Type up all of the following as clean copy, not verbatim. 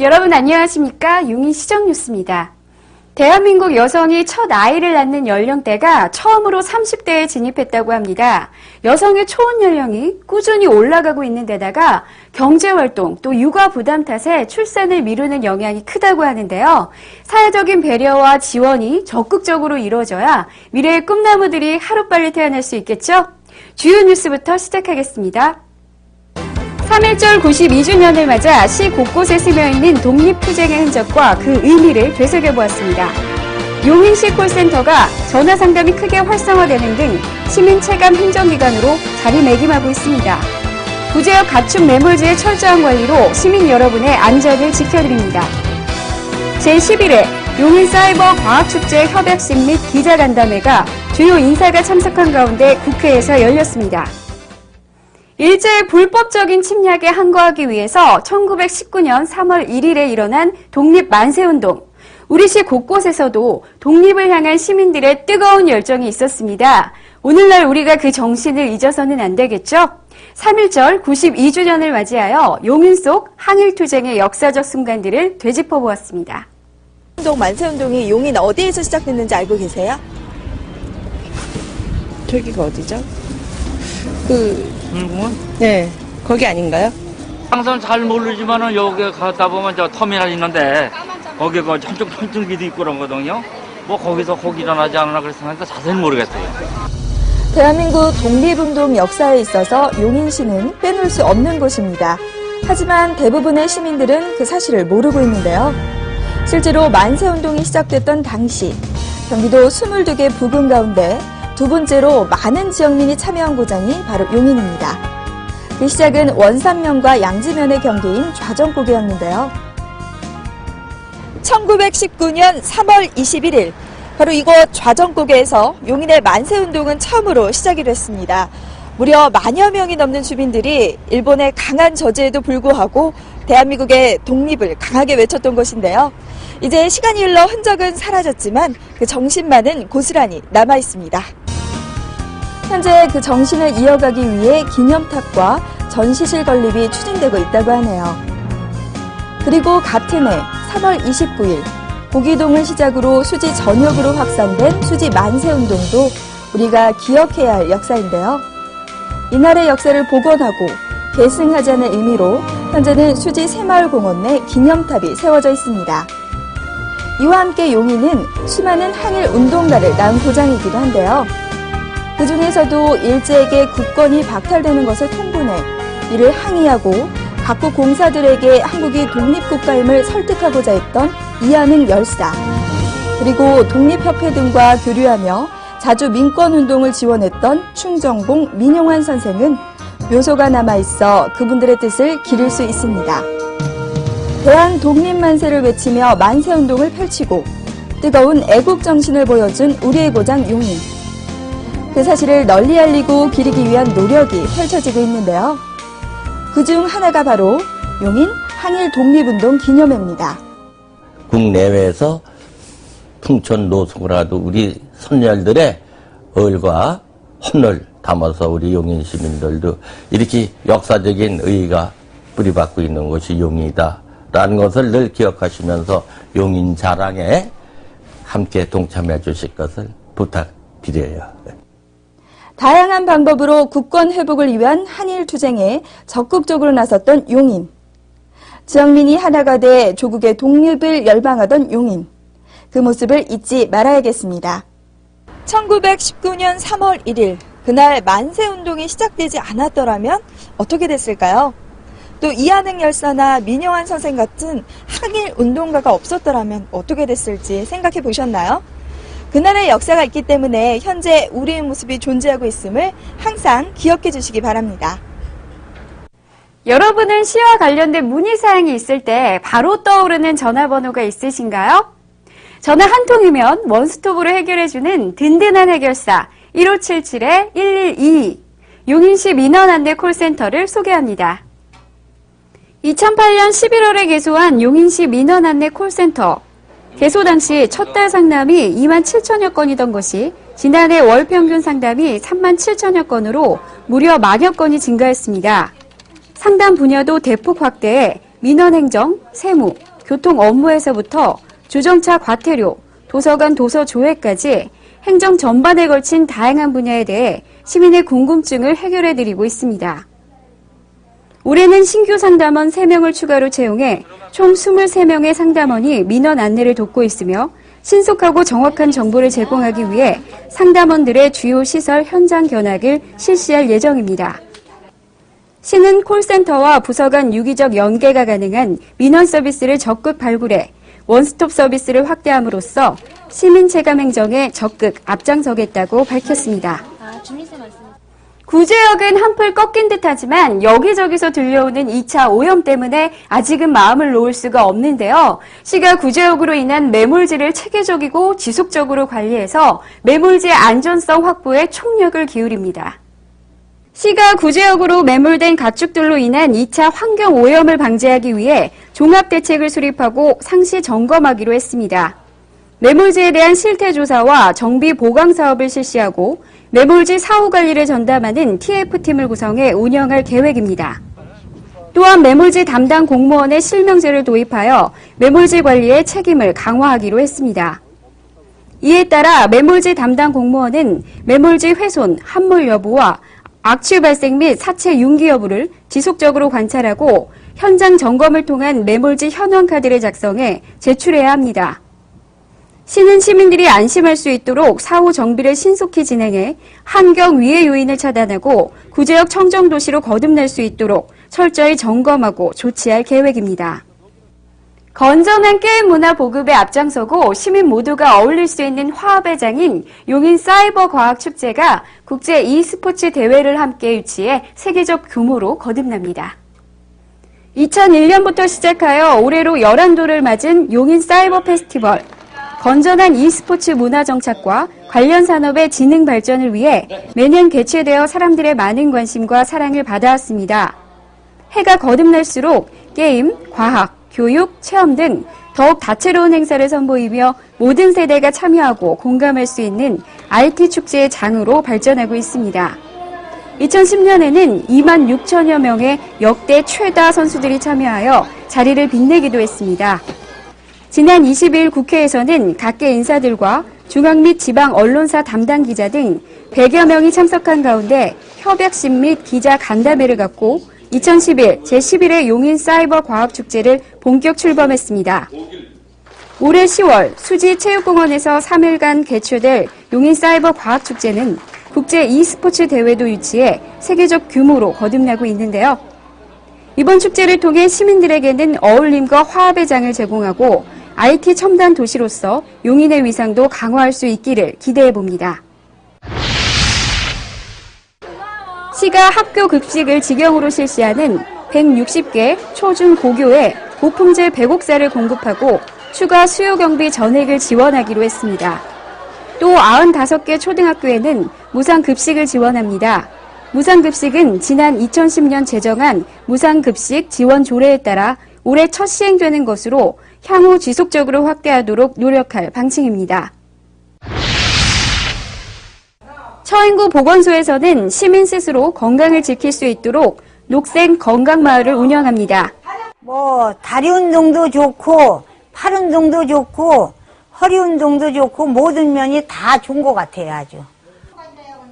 여러분 안녕하십니까? 용인 시정뉴스입니다. 대한민국 여성이 첫 아이를 낳는 연령대가 처음으로 30대에 진입했다고 합니다. 여성의 초혼 연령이 꾸준히 올라가고 있는 데다가 경제활동 또 육아 부담 탓에 출산을 미루는 영향이 크다고 하는데요. 사회적인 배려와 지원이 적극적으로 이루어져야 미래의 꿈나무들이 하루빨리 태어날 수 있겠죠? 주요 뉴스부터 시작하겠습니다. 3.1절 92주년을 맞아 시 곳곳에 스며있는 독립투쟁의 흔적과 그 의미를 되새겨보았습니다. 용인시 콜센터가 전화상담이 크게 활성화되는 등 시민 체감 행정기관으로 자리매김하고 있습니다. 구제역 가축 매몰지의 철저한 관리로 시민 여러분의 안전을 지켜드립니다. 제11회 용인사이버과학축제 협약식 및 기자간담회가 주요 인사가 참석한 가운데 국회에서 열렸습니다. 일제의 불법적인 침략에 항거하기 위해서 1919년 3월 1일에 일어난 독립만세운동. 우리시 곳곳에서도 독립을 향한 시민들의 뜨거운 열정이 있었습니다. 오늘날 우리가 그 정신을 잊어서는 안 되겠죠? 3.1절 92주년을 맞이하여 용인 속 항일투쟁의 역사적 순간들을 되짚어보았습니다. 만세운동이 용인 어디에서 시작됐는지 알고 계세요? 저기가 어디죠? 공원? 네, 거기 아닌가요? 항상 잘 모르지만은 여기 가다 보면 저 터미널 있는데 거기 그 천둥기도 있고 그런거든요. 뭐 거기서 거기 일어나지 않나 그래서 자세히 모르겠어요. 대한민국 독립운동 역사에 있어서 용인시는 빼놓을 수 없는 곳입니다. 하지만 대부분의 시민들은 그 사실을 모르고 있는데요. 실제로 만세운동이 시작됐던 당시 경기도 22개 부근 가운데 두 번째로 많은 지역민이 참여한 고장이 바로 용인입니다. 그 시작은 원산면과 양지면의 경계인 좌정고개였는데요. 1919년 3월 21일 바로 이곳 좌정고개에서 용인의 만세운동은 처음으로 시작이 됐습니다. 무려 만여 명이 넘는 주민들이 일본의 강한 저지에도 불구하고 대한민국의 독립을 강하게 외쳤던 것인데요. 이제 시간이 흘러 흔적은 사라졌지만 그 정신만은 고스란히 남아있습니다. 현재 그 정신을 이어가기 위해 기념탑과 전시실 건립이 추진되고 있다고 하네요. 그리고 같은 해 3월 29일 고기동을 시작으로 수지 전역으로 확산된 수지 만세운동도 우리가 기억해야 할 역사인데요. 이날의 역사를 복원하고 계승하자는 의미로 현재는 수지 새마을공원 내 기념탑이 세워져 있습니다. 이와 함께 용인은 수많은 항일 운동가를 낳은 고장이기도 한데요. 그 중에서도 일제에게 국권이 박탈되는 것을 통보해 이를 항의하고 각국 공사들에게 한국이 독립국가임을 설득하고자 했던 이한흥 열사, 그리고 독립협회 등과 교류하며 자주 민권운동을 지원했던 충정봉 민용환 선생은 묘소가 남아있어 그분들의 뜻을 기릴 수 있습니다. 대한독립만세를 외치며 만세운동을 펼치고 뜨거운 애국정신을 보여준 우리의 고장 용인. 그 사실을 널리 알리고 기리기 위한 노력이 펼쳐지고 있는데요. 그중 하나가 바로 용인 항일 독립운동 기념회입니다. 국내외에서 풍천 노송을 하도 우리 선열들의 얼과 혼을 담아서 우리 용인 시민들도 이렇게 역사적인 의의가 뿌리박고 있는 곳이 용인이다라는 것을 늘 기억하시면서 용인 자랑에 함께 동참해 주실 것을 부탁드려요. 다양한 방법으로 국권 회복을 위한 한일 투쟁에 적극적으로 나섰던 용인. 지역민이 하나가 돼 조국의 독립을 열망하던 용인. 그 모습을 잊지 말아야겠습니다. 1919년 3월 1일 그날 만세운동이 시작되지 않았더라면 어떻게 됐을까요? 또 이한흥 열사나 민용환 선생 같은 항일 운동가가 없었더라면 어떻게 됐을지 생각해 보셨나요? 그날의 역사가 있기 때문에 현재 우리의 모습이 존재하고 있음을 항상 기억해 주시기 바랍니다. 여러분은 시와 관련된 문의사항이 있을 때 바로 떠오르는 전화번호가 있으신가요? 전화 한 통이면 원스톱으로 해결해주는 든든한 해결사 1577-1122 용인시 민원안내 콜센터를 소개합니다. 2008년 11월에 개소한 용인시 민원안내 콜센터. 개소 당시 첫 달 상담이 2만 7천여 건이던 것이 지난해 월 평균 상담이 3만 7천여 건으로 무려 만여 건이 증가했습니다. 상담 분야도 대폭 확대해 민원행정, 세무, 교통 업무에서부터 주정차 과태료, 도서관 도서 조회까지 행정 전반에 걸친 다양한 분야에 대해 시민의 궁금증을 해결해드리고 있습니다. 올해는 신규 상담원 3명을 추가로 채용해 총 23명의 상담원이 민원 안내를 돕고 있으며 신속하고 정확한 정보를 제공하기 위해 상담원들의 주요 시설 현장 견학을 실시할 예정입니다. 시는 콜센터와 부서 간 유기적 연계가 가능한 민원 서비스를 적극 발굴해 원스톱 서비스를 확대함으로써 시민 체감 행정에 적극 앞장서겠다고 밝혔습니다. 구제역은 한풀 꺾인 듯하지만 여기저기서 들려오는 2차 오염 때문에 아직은 마음을 놓을 수가 없는데요. 시가 구제역으로 인한 매몰지를 체계적이고 지속적으로 관리해서 매몰지의 안전성 확보에 총력을 기울입니다. 시가 구제역으로 매몰된 가축들로 인한 2차 환경 오염을 방지하기 위해 종합대책을 수립하고 상시 점검하기로 했습니다. 매몰지에 대한 실태조사와 정비 보강 사업을 실시하고 매몰지 사후 관리를 전담하는 TF팀을 구성해 운영할 계획입니다. 또한 매몰지 담당 공무원의 실명제를 도입하여 매몰지 관리의 책임을 강화하기로 했습니다. 이에 따라 매몰지 담당 공무원은 매몰지 훼손, 함몰 여부와 악취 발생 및 사체 융기 여부를 지속적으로 관찰하고 현장 점검을 통한 매몰지 현황 카드를 작성해 제출해야 합니다. 시는 시민들이 안심할 수 있도록 사후 정비를 신속히 진행해 환경 위해 요인을 차단하고 구제역 청정도시로 거듭날 수 있도록 철저히 점검하고 조치할 계획입니다. 건전한 게임 문화 보급에 앞장서고 시민 모두가 어울릴 수 있는 화합의 장인 용인 사이버 과학 축제가 국제 e스포츠 대회를 함께 유치해 세계적 규모로 거듭납니다. 2001년부터 시작하여 올해로 11도를 맞은 용인 사이버 페스티벌. 건전한 e스포츠 문화 정착과 관련 산업의 지능 발전을 위해 매년 개최되어 사람들의 많은 관심과 사랑을 받아왔습니다. 해가 거듭날수록 게임, 과학, 교육, 체험 등 더욱 다채로운 행사를 선보이며 모든 세대가 참여하고 공감할 수 있는 IT 축제의 장으로 발전하고 있습니다. 2010년에는 2만 6천여 명의 역대 최다 선수들이 참여하여 자리를 빛내기도 했습니다. 지난 20일 국회에서는 각계 인사들과 중앙 및 지방 언론사 담당 기자 등 100여 명이 참석한 가운데 협약식 및 기자 간담회를 갖고 2011 제11회 용인 사이버 과학축제를 본격 출범했습니다. 올해 10월 수지체육공원에서 3일간 개최될 용인 사이버 과학축제는 국제 e스포츠 대회도 유치해 세계적 규모로 거듭나고 있는데요. 이번 축제를 통해 시민들에게는 어울림과 화합의 장을 제공하고 IT 첨단 도시로서 용인의 위상도 강화할 수 있기를 기대해봅니다. 시가 학교 급식을 직영으로 실시하는 160개 초중 고교에 고품질 배곡살을 공급하고 추가 수요 경비 전액을 지원하기로 했습니다. 또 95개 초등학교에는 무상급식을 지원합니다. 무상급식은 지난 2010년 제정한 무상급식 지원 조례에 따라 올해 첫 시행되는 것으로 향후 지속적으로 확대하도록 노력할 방침입니다. 처인구 보건소에서는 시민 스스로 건강을 지킬 수 있도록 녹색 건강마을을 운영합니다. 다리 운동도 좋고 팔 운동도 좋고 허리 운동도 좋고 모든 면이 다 좋은 것 같아요. 아주.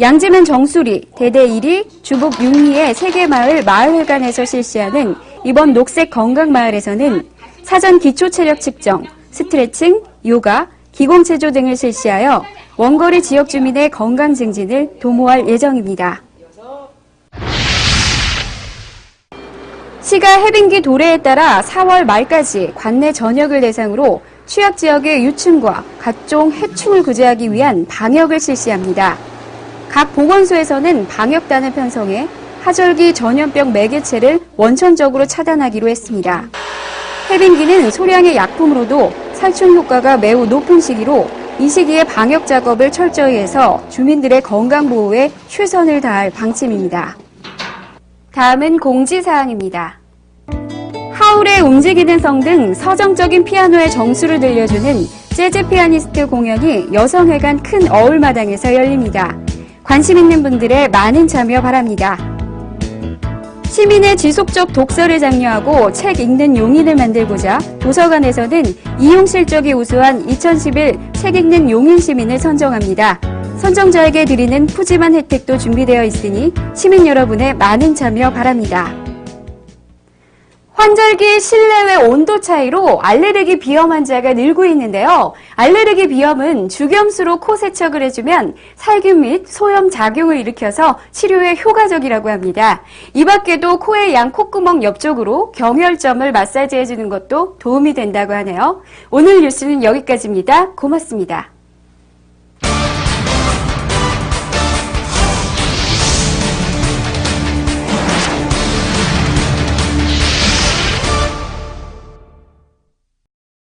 양재면 정수리, 대대 1위, 주북 6리의 세계마을 마을회관에서 실시하는 이번 녹색 건강마을에서는 사전 기초체력 측정, 스트레칭, 요가, 기공체조 등을 실시하여 원거리 지역 주민의 건강 증진을 도모할 예정입니다. 시가 해빙기 도래에 따라 4월 말까지 관내 전역을 대상으로 취약 지역의 유충과 각종 해충을 구제하기 위한 방역을 실시합니다. 각 보건소에서는 방역단을 편성해 하절기 전염병 매개체를 원천적으로 차단하기로 했습니다. 해빙기는 소량의 약품으로도 살충 효과가 매우 높은 시기로 이 시기에 방역 작업을 철저히 해서 주민들의 건강 보호에 최선을 다할 방침입니다. 다음은 공지사항입니다. 하울의 움직이는 성 등 서정적인 피아노의 정수를 들려주는 재즈 피아니스트 공연이 여성회관 큰 어울마당에서 열립니다. 관심 있는 분들의 많은 참여 바랍니다. 시민의 지속적 독서를 장려하고 책 읽는 용인을 만들고자 도서관에서는 이용 실적이 우수한 2011 책 읽는 용인 시민을 선정합니다. 선정자에게 드리는 푸짐한 혜택도 준비되어 있으니 시민 여러분의 많은 참여 바랍니다. 환절기 실내외 온도 차이로 알레르기 비염 환자가 늘고 있는데요. 알레르기 비염은 주겸수로 코 세척을 해주면 살균 및 소염 작용을 일으켜서 치료에 효과적이라고 합니다. 이 밖에도 코의 양 콧구멍 옆쪽으로 경혈점을 마사지해주는 것도 도움이 된다고 하네요. 오늘 뉴스는 여기까지입니다. 고맙습니다.